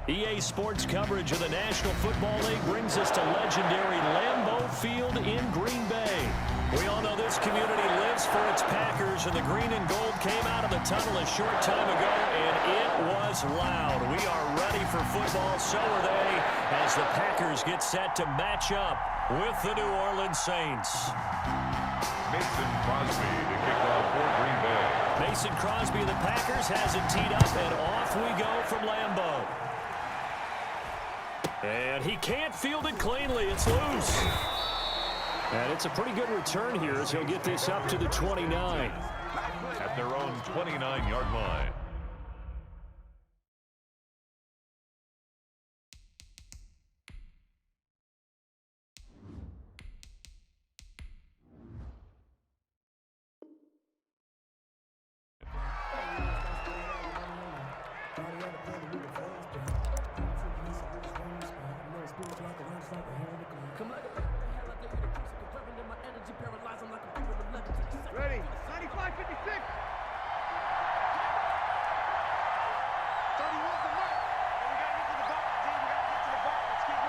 EA Sports coverage of the National Football League brings us to legendary Lambeau Field in Green Bay. We all know this community lives for its Packers, and the green and gold came out of the tunnel a short time ago, and it was loud. We are ready for football, so are they, as the Packers get set to match up with the New Orleans Saints. Mason Crosby to kick off for Green Bay. Mason Crosby of the Packers has it teed up, and off we go from Lambeau. And he can't field it cleanly. It's loose. And it's a pretty good return here as he'll get this up to the 29. At their own 29-yard line. Ready, 95-56. 31's the mark. And we got to get to the ball, team. We got to get to the ball. Let's keep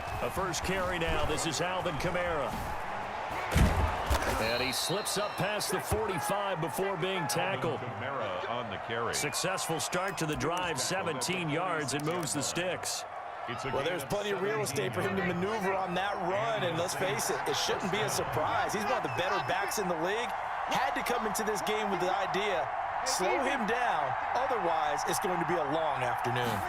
moving. A first carry now. This is Alvin Kamara. And he slips up past the 45 before being tackled. Kamara on the carry. Successful start to the drive, 17 yards, and moves the sticks. Well, there's plenty of real estate for him to maneuver on that run, and let's face it, it shouldn't be a surprise. He's one of the better backs in the league. Had to come into this game with the idea, slow him down, otherwise it's going to be a long afternoon.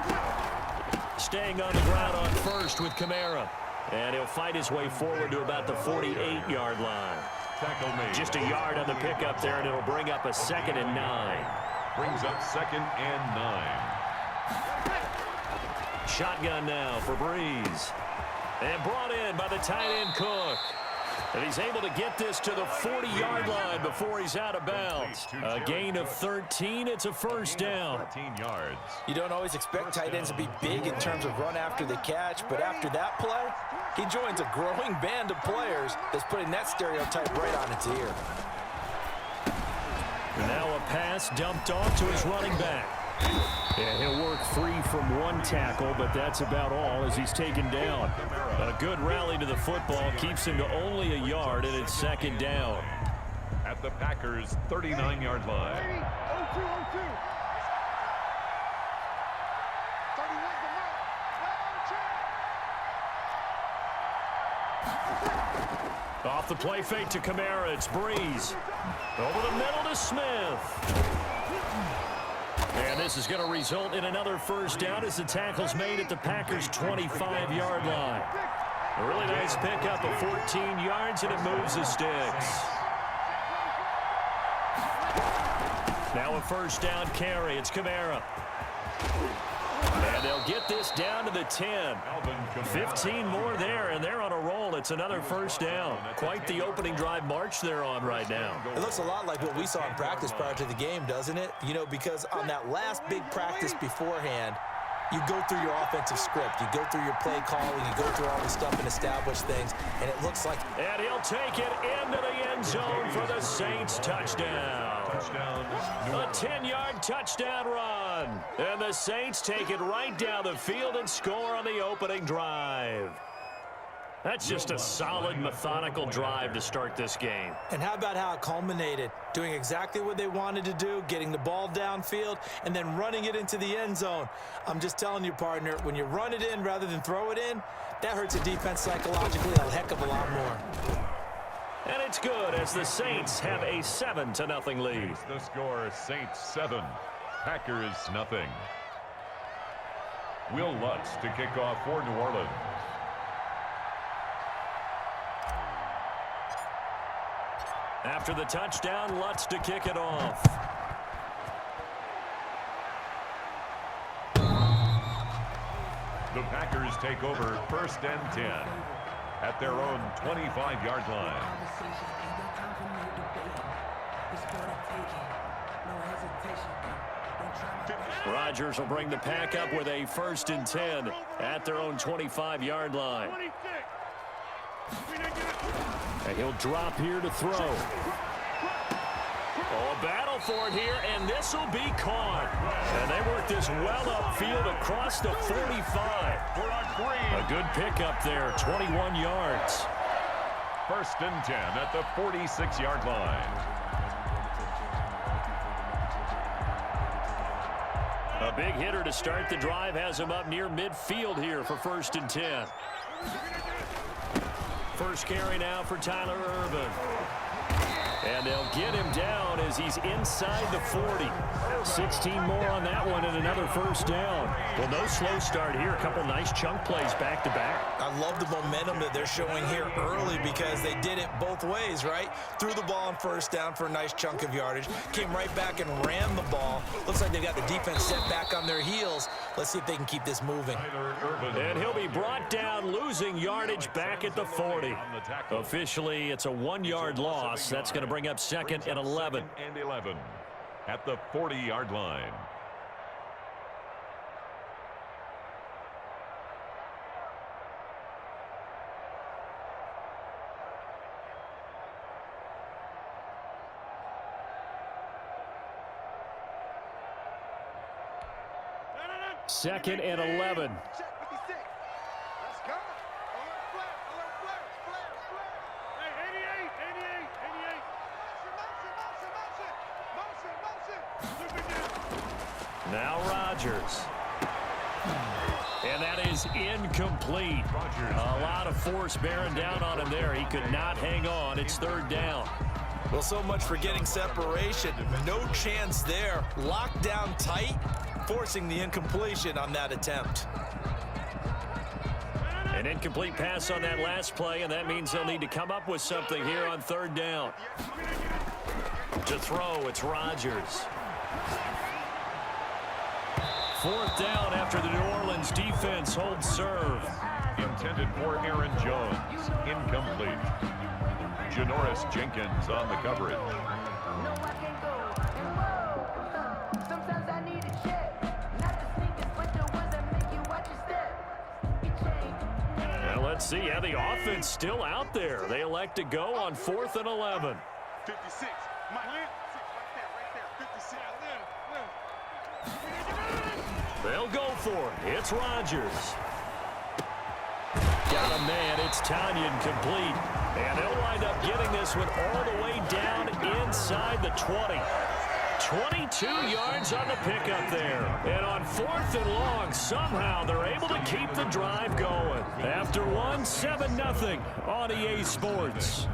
Staying on the ground on first with Kamara. And he'll fight his way forward to about the 48-yard line. Tackle made. Just a yard on the pickup there, and it'll bring up a 2nd and 9. Brings up 2nd and 9. Shotgun now for Breeze. And brought in by the tight end Cook. And he's able to get this to the 40-yard line before he's out of bounds. A gain of 13. It's a first down. 13 yards. You don't always expect tight ends to be big in terms of run after the catch, but after that play, he joins a growing band of players that's putting that stereotype right on its ear. Now a pass dumped off to his running back. Yeah, he'll work free from one tackle, but that's about all as he's taken down. A good rally to the football keeps him to only a yard, and it's 2nd down. At the Packers' 39-yard line. 0-2-0-2. 31's the mark. No check. Off the play fake to Kamara, it's Breeze. Over the middle to Smith. And this is going to result in another first down as the tackle's made at the Packers' 25-yard line. A really nice pickup of 14 yards, and it moves the sticks. Now a first down carry. It's Kamara. And they'll get this down to the 10. 15 more there, and they're on a roll. It's another first down. Quite the opening drive march they're on right now. It looks a lot like what we saw in practice prior to the game, doesn't it? You know, because on that last big practice beforehand, you go through your offensive script. You go through your play calling. You go through all this stuff and establish things, and it looks like... And he'll take it into the end zone for the Saints touchdown. A 10-yard touchdown run. And the Saints take it right down the field and score on the opening drive. That's just a solid, methodical drive to start this game. And how about how it culminated? Doing exactly what they wanted to do, getting the ball downfield, and then running it into the end zone. I'm just telling you, partner, when you run it in rather than throw it in, that hurts a defense psychologically a heck of a lot more. And it's good as the Saints have a 7-0 lead. The score, Saints 7, Packers nothing. Will Lutz to kick off for New Orleans. After the touchdown, Lutz to kick it off. The Packers take over 1st and 10 at their own 25-yard line. Rodgers will bring the pack up with a 1st and 10 at their own 25-yard line. And he'll drop here to throw. Oh, a battle for it here, and this will be caught. And they work this well upfield across the 45. A good pickup there, 21 yards. 1st and 10 at the 46-yard line. A big hitter to start the drive has him up near midfield here for 1st and 10. First carry now for Tyler Urban. And they'll get him down as he's inside the 40. 16 more on that one and another first down. Well, no slow start here. A couple nice chunk plays back-to-back. I love the momentum that they're showing here early because they did it both ways, right? Threw the ball on first down for a nice chunk of yardage. Came right back and ran the ball. Looks like they got the defense set back on their heels. Let's see if they can keep this moving. And he'll be brought down, losing yardage back at the 40. Officially, it's a 1-yard loss. That's going to bring up 2nd and 11. 2nd and 11 at the 40-yard line. Second and 11. Check 56. Let's go. Alert flash, alert flash, flash, flash. Hey, 88, 88, 88. Motion. Now Rodgers. And that is incomplete. A lot of force bearing down on him there. He could not hang on. It's 3rd down. Well, so much for getting separation. No chance there. Locked down tight, forcing the incompletion on that attempt. An incomplete pass on that last play, and that means they'll need to come up with something here on 3rd down. To throw, it's Rodgers. 4th down after the New Orleans defense holds serve. Intended for Aaron Jones. Incomplete. Janoris Jenkins on the coverage. Now let's see how the offense still out there. They elect to go on 4th and 11. 56. Mike. 6 right there. 56. They'll go for it. It's Rodgers. Got a man. It's Tanyan complete. And they'll wind up getting this one all the way down inside the 20. 22 yards on the pickup there. And on 4th and long, somehow they're able to keep the drive going. After one, 7-0 on EA Sports.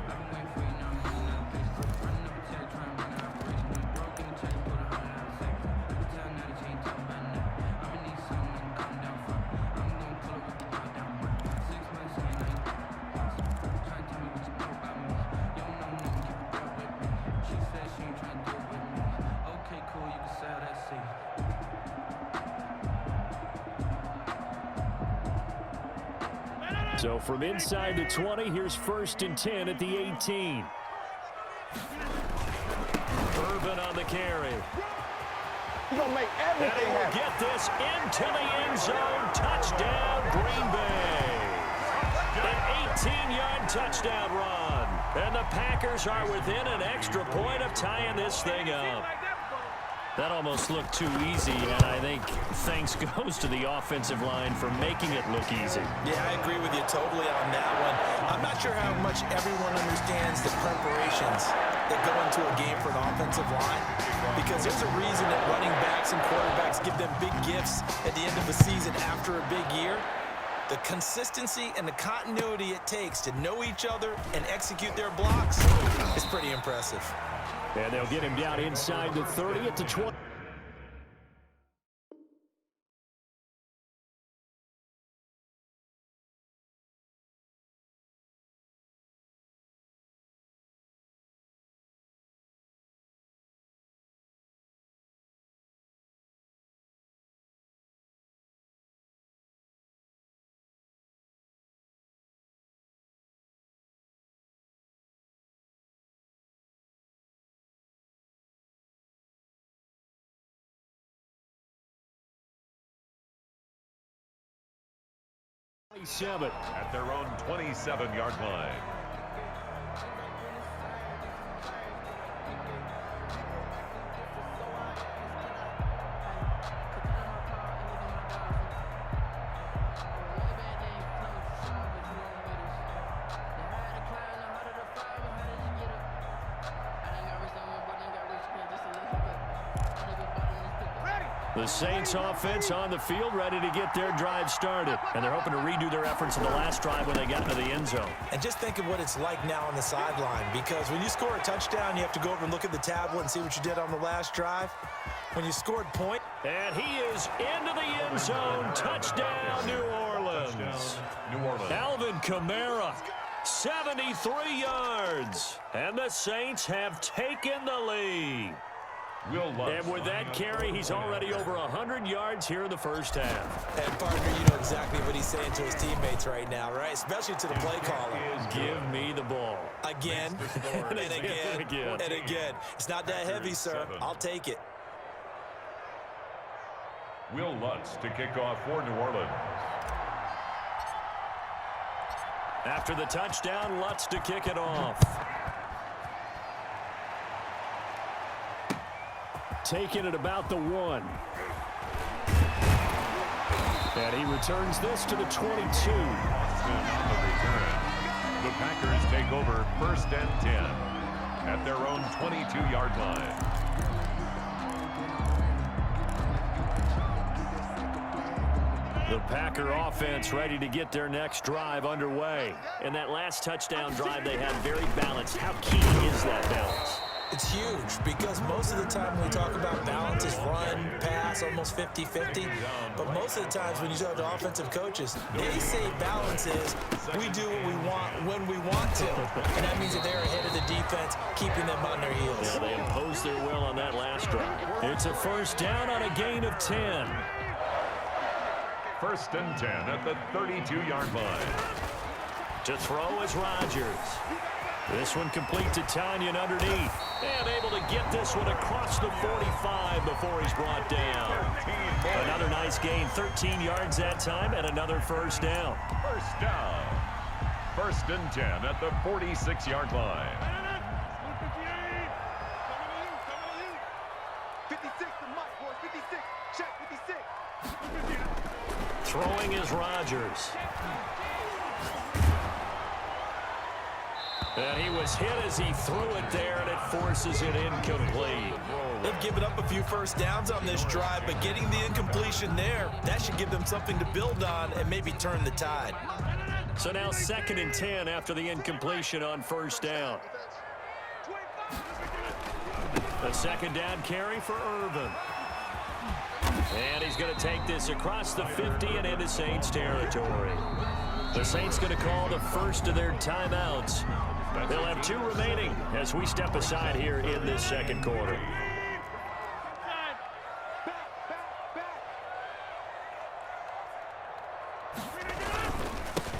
So from inside the 20, here's 1st and 10 at the 18. Urban on the carry. He's going to make everything And he'll get this into the end zone. Touchdown, Green Bay. An 18-yard touchdown run. And the Packers are within an extra point of tying this thing up. That almost looked too easy, and I think thanks goes to the offensive line for making it look easy. Yeah, I agree with you totally on that one. I'm not sure how much everyone understands the preparations that go into a game for an offensive line, because there's a reason that running backs and quarterbacks give them big gifts at the end of the season after a big year. The consistency and the continuity it takes to know each other and execute their blocks is pretty impressive. And they'll get him down inside the 30 at the 20. At their own 27-yard line. The Saints offense on the field, ready to get their drive started. And they're hoping to redo their efforts in the last drive when they got into the end zone. And just think of what it's like now on the sideline, because when you score a touchdown, you have to go over and look at the tablet and see what you did on the last drive. When you scored point. And he is into the end zone. Touchdown, New Orleans. Touchdown, New Orleans. Alvin Kamara, 73 yards. And the Saints have taken the lead. And with that carry, he's already over 100 yards here in the first half. And, partner, you know exactly what he's saying to his teammates right now, right? Especially to the play caller. Give me the ball. Again, and again, and again. It's not that heavy, sir. I'll take it. Will Lutz to kick off for New Orleans. After the touchdown, Lutz to kick it off. Taking it about the 1. And he returns this to the 22. And on the return, the Packers take over 1st and 10 at their own 22-yard line. The Packer offense ready to get their next drive underway. And that last touchdown drive they had very balanced. How key is that balance? It's huge, because most of the time when we talk about balance is run, pass, almost 50-50. But most of the times when you talk to offensive coaches, they say balance is we do what we want when we want to. And that means that they're ahead of the defense, keeping them on their heels. Yeah, they imposed their will on that last drive. It's a first down on a gain of 10. 1st and 10 at the 32-yard line. To throw is Rodgers. This one complete to Tanyan underneath. And able to get this one across the 45 before he's brought down. Another nice gain, 13 yards that time, and another first down. First down. 1st and 10 at the 46-yard line. 56 to Mike, boys. 56. Check 56. Throwing is Rodgers. And he was hit as he threw it there, and it forces it incomplete. They've given up a few first downs on this drive, but getting the incompletion there, that should give them something to build on and maybe turn the tide. So now 2nd and 10 after the incompletion on first down. A second down carry for Irvin. And he's going to take this across the 50 and into Saints territory. The Saints going to call the first of their timeouts. They'll have 2 remaining as we step aside here in this second quarter.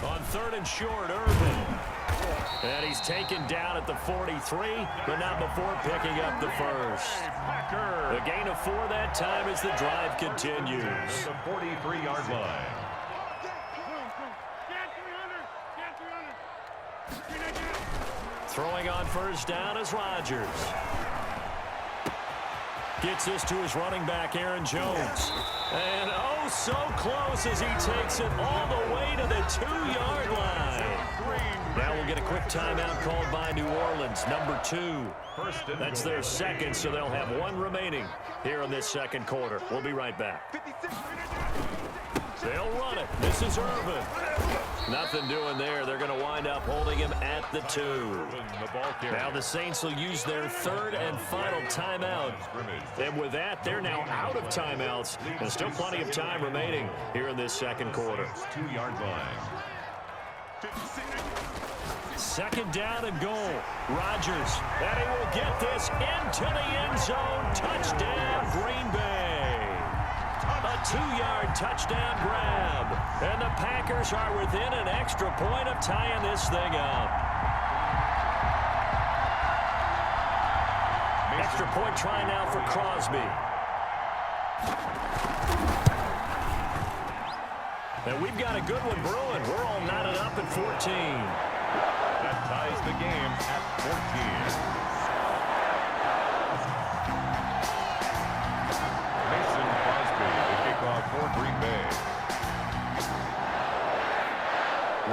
On 3rd and short, Irvin. And he's taken down at the 43, but not before picking up the first. A gain of 4 that time as the drive continues. The 43-yard line. Throwing on first down is Rodgers. Gets this to his running back, Aaron Jones. And oh, so close as he takes it all the way to the 2-yard line. Now we'll get a quick timeout called by New Orleans, number 2. That's their second, so they'll have 1 remaining here in this second quarter. We'll be right back. They'll run it. This is Irvin. Nothing doing there. They're going to wind up holding him at the 2. Now the Saints will use their 3rd and final timeout. And with that, they're now out of timeouts. And still plenty of time remaining here in this second quarter. 2-yard line. 2nd down and goal. Rodgers. And he will get this into the end zone. Touchdown, Green Bay. A 2-yard touchdown grab. And the Packers are within an extra point of tying this thing up. Extra point try now for Crosby. And we've got a good one brewing. We're all knotted up at 14. That ties the game at 14. For Green Bay.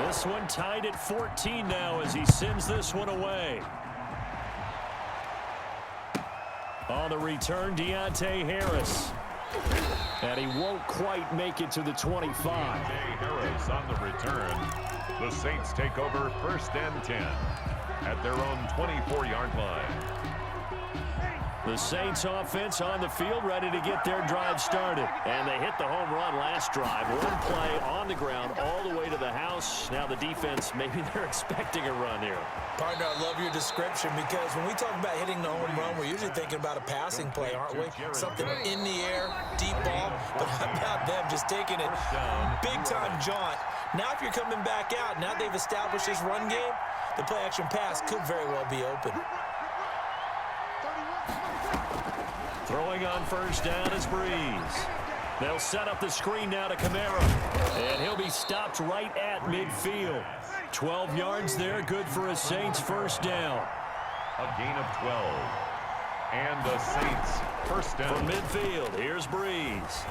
This one tied at 14 now as he sends this one away. On the return, Deontay Harris. And he won't quite make it to the 25. Harris on the return. The Saints take over 1st and 10 at their own 24-yard line. The Saints offense on the field, ready to get their drive started. And they hit the home run last drive. One play on the ground all the way to the house. Now the defense, maybe they're expecting a run here. Partner, I love your description because when we talk about hitting the home run, we're usually thinking about a passing play, aren't we? Something in the air, deep ball. But how about them just taking it big-time jaunt? Now if you're coming back out, now they've established this run game, the play-action pass could very well be open. Throwing on 1st down is Breeze. They'll set up the screen now to Kamara. And he'll be stopped right at midfield. 12 yards there, good for a Saints 1st down. A gain of 12. And the Saints 1st down. From midfield, here's Breeze.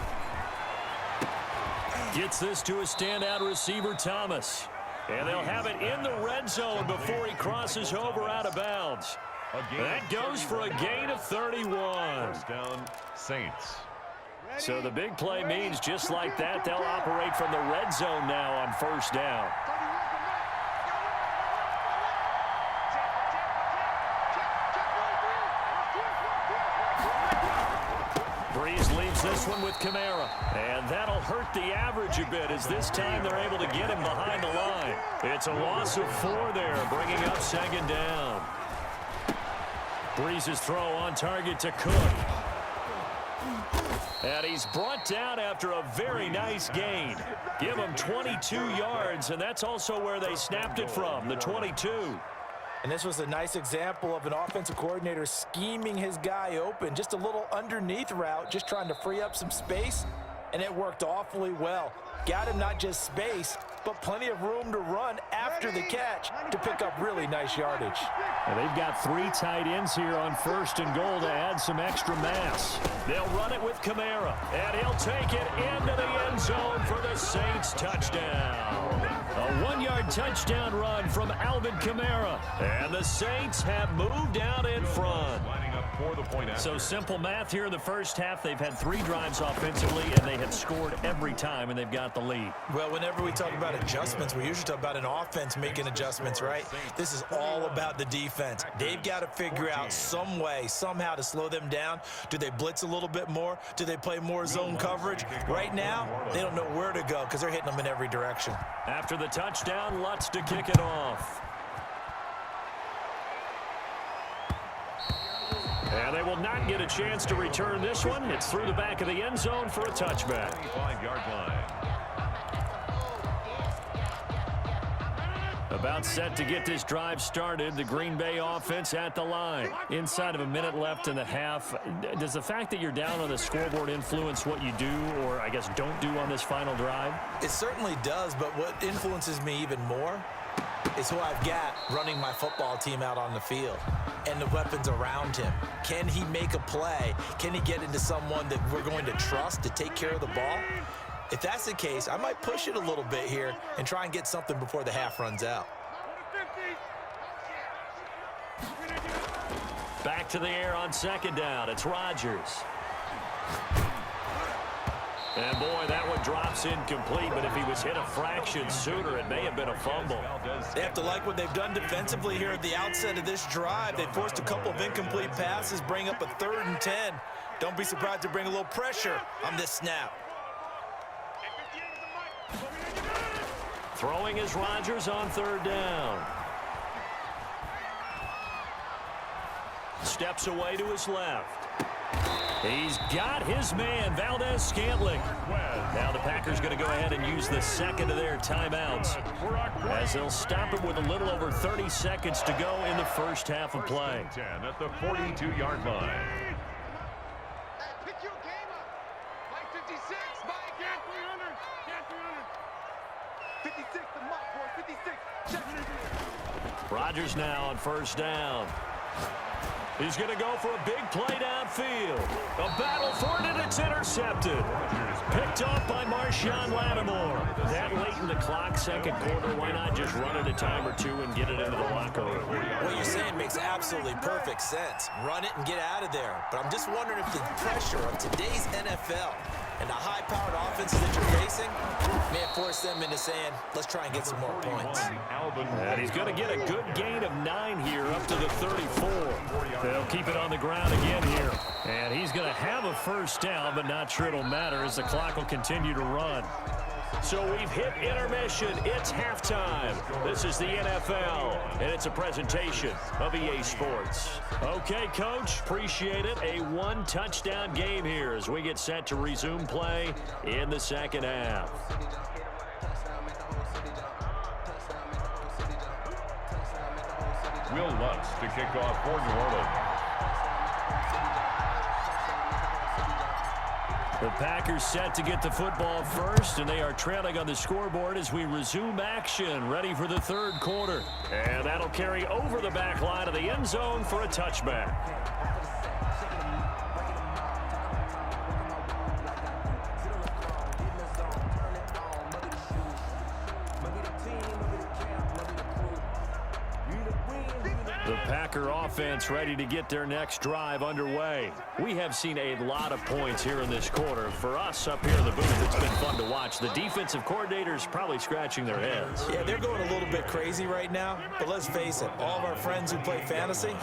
Gets this to a standout receiver, Thomas. And they'll have it in the red zone before he crosses over out of bounds. That goes for a gain of 31. 1st down, Saints. So the big play means just like that, they'll operate from the red zone now on 1st down. Breeze leaves this one with Kamara. And that'll hurt the average a bit as this time they're able to get him behind the line. It's a loss of 4 there, bringing up 2nd down. Breeze's throw on target to Cook. And he's brought down after a very nice gain. Give him 22 yards, and that's also where they snapped it from, the 22. And this was a nice example of an offensive coordinator scheming his guy open. Just a little underneath route, just trying to free up some space, and it worked awfully well. Got him not just space, but plenty of room to run after the catch to pick up really nice yardage. And they've got 3 tight ends here on 1st and goal to add some extra mass. They'll run it with Kamara, and he'll take it into the end zone for the Saints touchdown. A 1-yard touchdown run from Alvin Kamara. And the Saints have moved out in front. Lining up for the point after. So simple math here in the first half. They've had 3 drives offensively, and they have scored every time, and they've got the lead. Well, whenever we talk about adjustments, we usually talk about an offense making adjustments, right? This is all about the defense. They've got to figure out some way, somehow to slow them down. Do they blitz a little bit more? Do they play more zone coverage? Right now, they don't know where to go because they're hitting them in every direction. After the touchdown, Lutz to kick it off. And they will not get a chance to return this one. It's through the back of the end zone for a touchback. 25-yard line. About set to get this drive started. The Green Bay offense at the line. Inside of a minute left in the half. Does the fact that you're down on the scoreboard influence what you do, or I guess don't do on this final drive? It certainly does, but what influences me even more is who I've got running my football team out on the field and the weapons around him. Can he make a play? Can he get into someone that we're going to trust to take care of the ball? If that's the case, I might push it a little bit here and try and get something before the half runs out. Back to the air on 2nd down. It's Rodgers. And boy, that one drops incomplete, but if he was hit a fraction sooner, it may have been a fumble. They have to like what they've done defensively here at the outset of this drive. They forced a couple of incomplete passes, bring up a 3rd and 10. Don't be surprised to bring a little pressure on this snap. Throwing is Rodgers on 3rd down. Steps away to his left. He's got his man, Valdez-Scantling. Now the Packers going to go ahead and use the 2nd of their timeouts as they'll stop it with a little over 30 seconds to go in the first half of play. 10 at the 42-yard line. Pick your game up. Mike 56, Mike. Get 300. Get 300. 56, the mark, boy. 56. Check it in. Rodgers now on 1st down. He's going to go for a big play downfield. A battle for it, and it's intercepted. Picked off by Marshawn Lattimore. That late in the clock, second quarter, why not just run it a time or two and get it into the locker room? What you're saying makes absolutely perfect sense. Run it and get out of there. But I'm just wondering if the pressure of today's NFL and the high-powered offenses that you're facing may have forced them into saying, let's try and get some more points. And he's going to get a good gain of 9 here up to the 34. They'll keep it on the ground again here. And he's going to have a first down, but not sure it'll matter as the clock will continue to run. So we've hit intermission. It's halftime. This is the NFL, and it's a presentation of EA Sports. Okay, Coach, appreciate it. A one-touchdown game here as we get set to resume play in the second half. Will Lutz to kick off for New Orleans. The Packers set to get the football first, and they are trailing on the scoreboard as we resume action, ready for the third quarter. And that'll carry over the back line of the end zone for a touchback. The Packer offense ready to get their next drive underway. We have seen a lot of points here in this quarter. For us up here in the booth, it's been fun to watch. The defensive coordinators probably scratching their heads. Yeah, they're going a little bit crazy right now, but let's face it, all of our friends who play fantasy,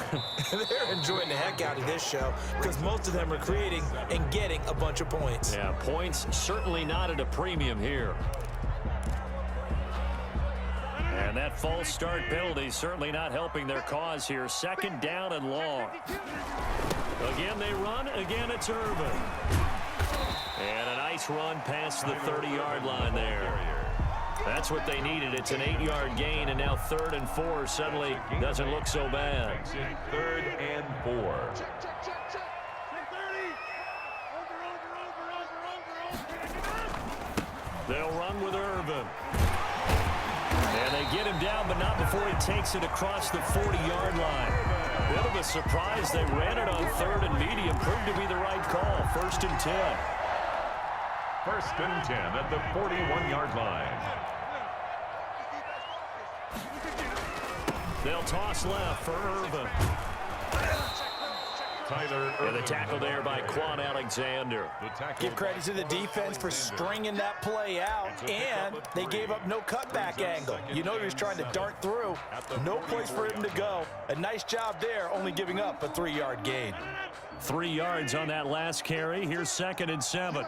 they're enjoying the heck out of this show because most of them are creating and getting a bunch of points. Yeah, points certainly not at a premium here. And that false start penalty certainly not helping their cause here. Second down and long. Again they run. Again it's Irvin. And a nice run past the 30-yard line there. That's what they needed. It's an 8-yard gain, and now 3rd and 4 suddenly doesn't look so bad. 3rd and 4. They'll run with Irvin. And they get him down, but not before he takes it across the 40-yard line. Bit of a surprise. They ran it on 3rd and medium. Proved to be the right call. 1st and 10. 1st and 10 at the 41-yard line. They'll toss left for Irvin. Tyler Irvin. And the tackle there by Quan Alexander. Give credit to the defense for stringing that play out, and they gave up no cutback angle. You know he was trying to dart through. No place for him to go. A nice job there, only giving up a 3-yard gain. 3 yards on that last carry. Here's 2nd and 7.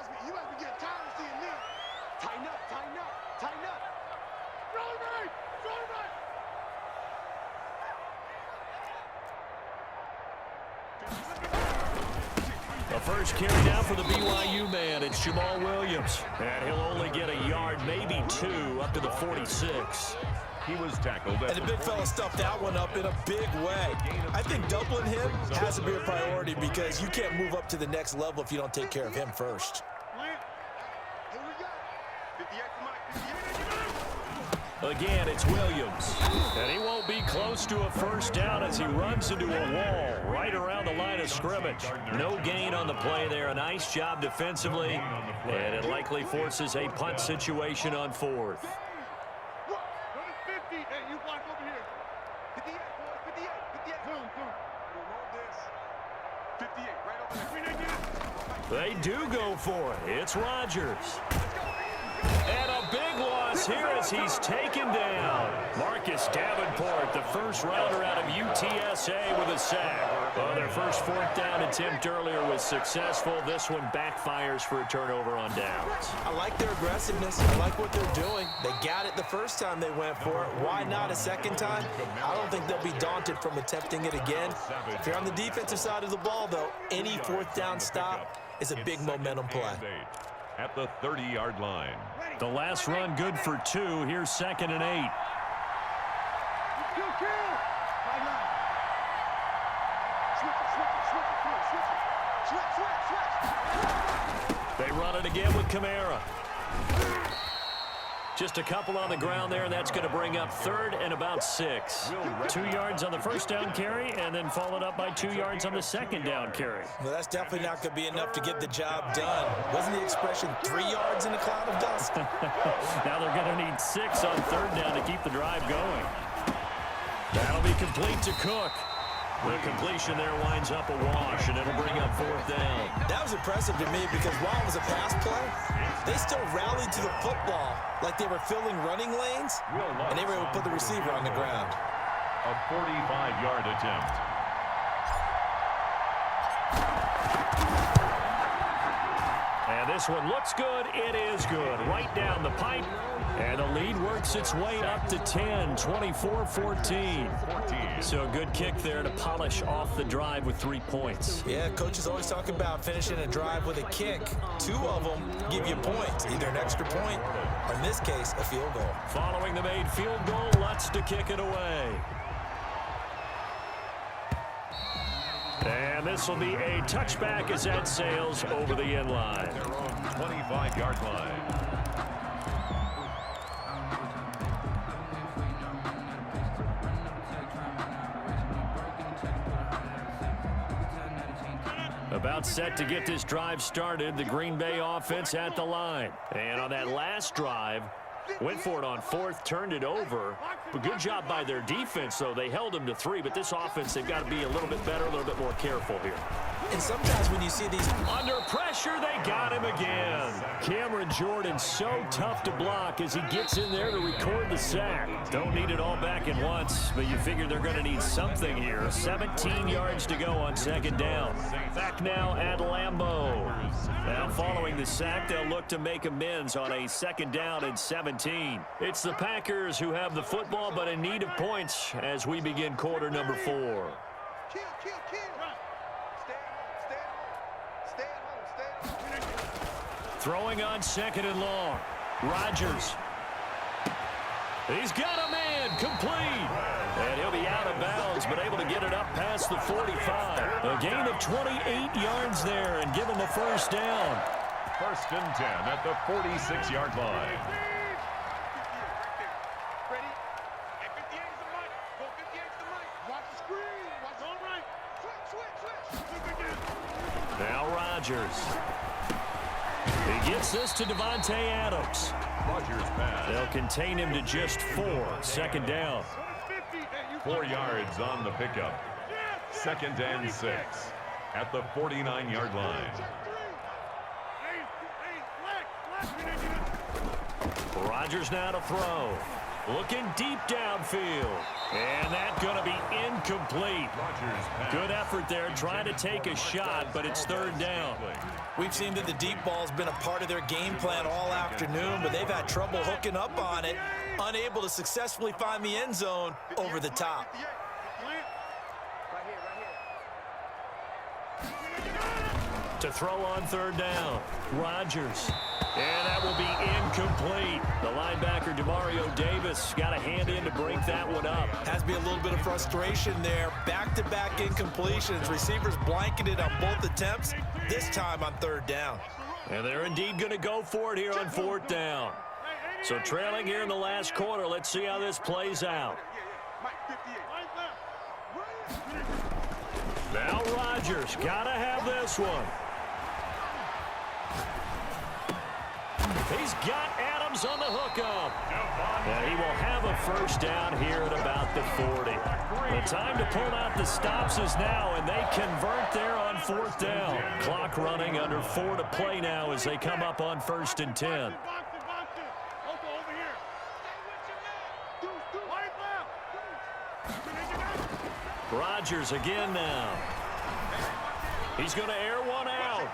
The first carry down for the BYU man. It's Jamal Williams. And he'll only get a yard, maybe 2, up to the 46. He was tackled. And the big fella stuffed that one up in a big way. I think doubling him has to be a priority because you can't move up to the next level if you don't take care of him first. Again, it's Williams. And he won't be close to a first down as he runs into a wall right around the line of scrimmage. No gain on the play there. A nice job defensively. And it likely forces a punt situation on 4th. They do go for it. It's Rodgers. And a big loss here as he's taken down. Marcus Davenport, the first rounder out of UTSA with a sack. Well, their first 4th down attempt earlier was successful. This one backfires for a turnover on downs. I like their aggressiveness. I like what they're doing. They got it the first time they went for it. Why not a second time? I don't think they'll be daunted from attempting it again. If you're on the defensive side of the ball, though, any 4th down stop is a big momentum play. At the 30-yard line. The last run good for 2. Here's 2nd and 8. They run it again with Kamara. Just a couple on the ground there, and that's going to bring up third and about 6. 2 yards on the first down carry, and then followed up by 2 yards on the second down carry. Well, that's definitely not going to be enough to get the job done. Wasn't the expression 3 yards in a cloud of dust? Now they're going to need 6 on third down to keep the drive going. That'll be complete to Cook. The completion there winds up a wash, and it'll bring up fourth down. That was impressive to me because while it was a pass play, they still rallied to the football like they were filling running lanes, and they were able to put the receiver on the ground. A 45-yard attempt. And this one looks good. It is good. Right down the pipe. And the lead works its way up to 10, 24-14. So a good kick there to polish off the drive with 3 points. Yeah, coaches always talk about finishing a drive with a kick. 2 of them give you points, either an extra point or, in this case, a field goal. Following the made field goal, Lutz to kick it away. And this will be a touchback as that sails over the end line. Their own 25-yard line. About set to get this drive started, the Green Bay offense at the line. And on that last drive, went for it on fourth, turned it over. But good job by their defense, though. They held them to 3, but this offense, they've got to be a little bit better, a little bit more careful here. And sometimes when you see these... Under pressure, they got him again. Cameron Jordan so tough to block as he gets in there to record the sack. Don't need it all back at once, but you figure they're going to need something here. 17 yards to go on second down. Back now at Lambeau. Now following the sack, they'll look to make amends on a second down and 17. It's the Packers who have the football, but in need of points as we begin quarter number 4. Throwing on second and long. Rodgers. He's got a man complete. And he'll be out of bounds, but able to get it up past the 45. A gain of 28 yards there and given the first down. First and 10 at the 46-yard line. Ready? At 58 is the mic. Go 58 is the mic. Watch the screen. Watch all right. Switch. Now Rodgers. He gets this to Devontae Adams. Rodgers pass. They'll contain him to just 4. Second down. 4 yards on the pickup. Second and 6 at the 49-yard line. Rodgers now to throw. Looking deep downfield. And that's going to be incomplete. Good effort there trying to take a shot, but it's third down. We've seen that the deep ball's been a part of their game plan all afternoon, but they've had trouble hooking up on it, unable to successfully find the end zone over the top. To throw on third down, Rodgers. And that will be incomplete. The linebacker, Demario Davis, got a hand in to break that one up. Has to be a little bit of frustration there. Back-to-back incompletions. Receivers blanketed on both attempts, this time on third down. And they're indeed going to go for it here on fourth down. So trailing here in the last quarter, let's see how this plays out. Now Rodgers, got to have this one. He's got Adams on the hookup. And he will have a first down here at about the 40. The time to pull out the stops is now, and they convert there on fourth down. Clock running under 4 to play now as they come up on first and 10. Rodgers again now. He's going to air one out.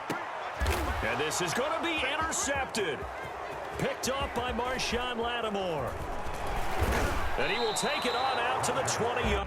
And this is going to be intercepted. Picked off by Marshawn Lattimore. And he will take it on out to the 20.